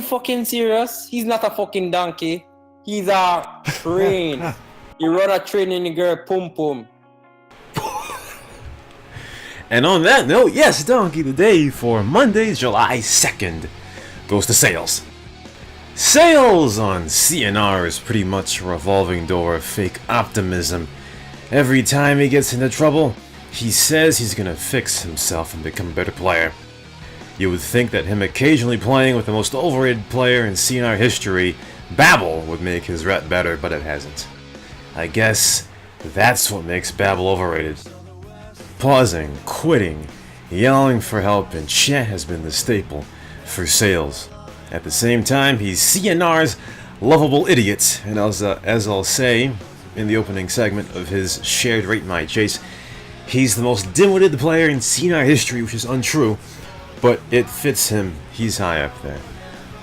fucking serious? He's not a fucking donkey. He's a train. He run a train in the girl pum pum. And on that note, yes, Donkey Today for Monday, July 2nd goes to Sales. Sales on CNR is pretty much a revolving door of fake optimism. Every time he gets into trouble, he says he's gonna fix himself and become a better player. You would think that him occasionally playing with the most overrated player in CNR history, Babel, would make his rep better, but it hasn't. I guess that's what makes Babel overrated. Pausing, quitting, yelling for help, and chat has been the staple for Sales. At the same time, he's CNR's lovable idiot, and as I'll say in the opening segment of his shared Rate My Chase, he's the most dim-witted player in CNR history, which is untrue, but it fits him. He's high up there.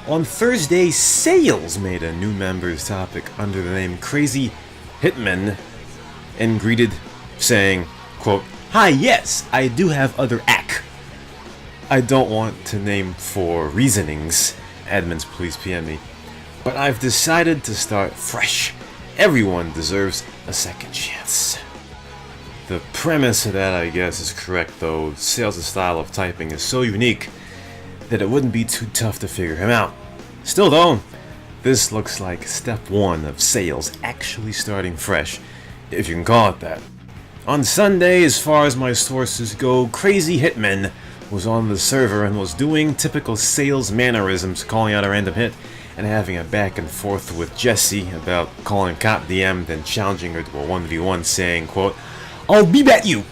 On Thursday, Sales made a new members topic under the name Crazy Hitman and greeted saying, quote, "Hi, yes, I do have other ac. I don't want to name for reasonings, admins please PM me, but I've decided to start fresh. Everyone deserves a second chance." The premise of that, I guess, is correct, though Sales' style of typing is so unique that it wouldn't be too tough to figure him out. Still though, this looks like step one of Sales actually starting fresh, if you can call it that. On Sunday, as far as my sources go, Crazy Hitman was on the server and was doing typical Sales mannerisms, calling out a random hit and having a back and forth with Jessie about calling Cop DM, then challenging her to a 1v1 saying, quote, "I'll be at you."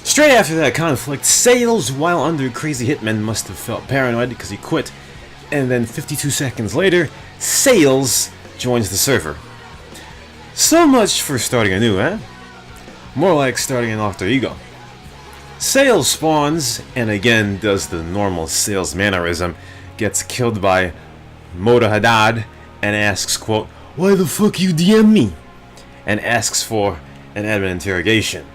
Straight after that conflict, Sales, while under Crazy Hitman, must have felt paranoid because he quit, and then 52 seconds later, Sales joins the server. So much for starting anew, eh? More like starting an alter ego. Sales spawns, and again does the normal Sales mannerism, gets killed by Moda Haddad, and asks, quote, "Why the fuck you DM me?" and asks for an admin interrogation.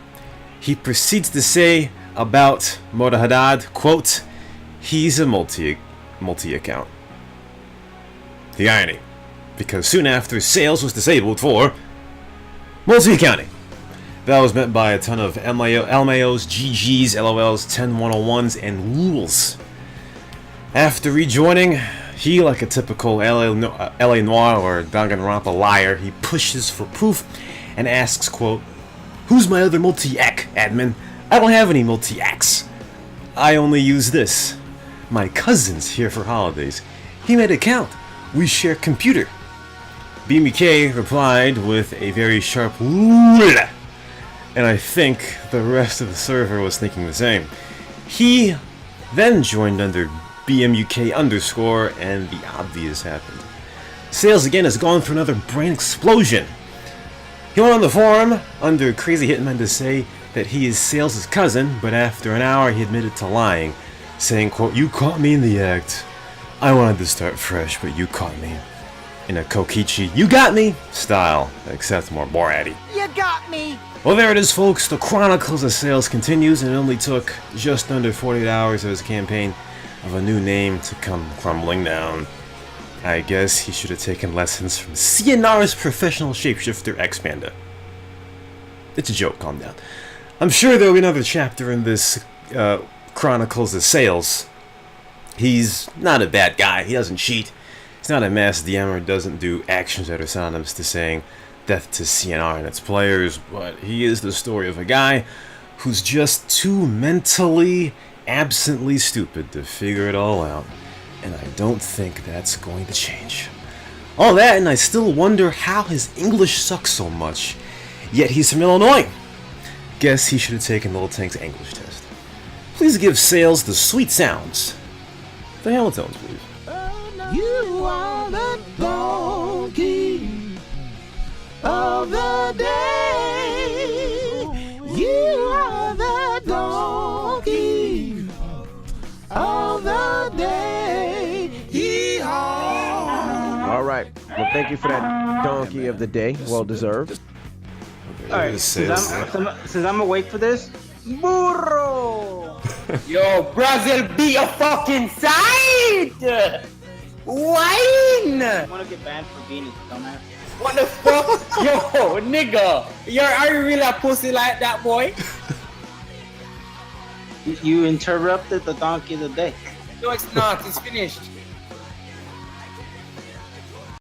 He proceeds to say about Moda Haddad, quote, "He's a multi-account." The irony, because soon after, Sales was disabled for multi-accounting. That was meant by a ton of LMAOs, GGs, LOLs, 10101s, and rules. After rejoining, he, like a typical LA Noir or Danganronpa liar, he pushes for proof and asks, quote, "Who's my other multi-ac, admin? I don't have any multi-acs. I only use this. My cousin's here for holidays. He made an account. We share computer." BMK replied with a very sharp "Woola," and I think the rest of the server was thinking the same. He then joined under BMUK underscore, and the obvious happened. Sales again has gone through another brain explosion. He went on the forum under Crazy Hitman to say that he is Sales' cousin, but after an hour he admitted to lying, saying, quote, "You caught me in the act. I wanted to start fresh, but you caught me." In a Kokichi, "You got me" style, except more Borat-y. You got me! Well, there it is, folks. The Chronicles of Sales continues, and it only took just under 48 hours of his campaign of a new name to come crumbling down. I guess he should have taken lessons from CNR's professional shapeshifter, X-Panda. It's a joke, calm down. I'm sure there'll be another chapter in this Chronicles of Sales. He's not a bad guy, he doesn't cheat. He's not a mass DMer, doesn't do actions that are synonymous to saying death to CNR and its players, but he is the story of a guy who's just too mentally absently stupid to figure it all out, and I don't think that's going to change. All that, and I still wonder how his English sucks so much, yet he's from Illinois. Guess he should have taken Little Tank's English test. Please give Sales the sweet sounds. The Hamiltones, please. You are the donkey of the day. You are the donkey of the day. Yeehaw! All right. Well, thank you for that donkey of the day. Well deserved. Alright, since I'm awake for this, burro! Yo, Brazil be a fucking side! Wine! I want to get banned for being a dumbass. What the fuck? Yo, nigga. Are you really a pussy like that, boy? You interrupted the donkey of the day. No, it's not. It's finished.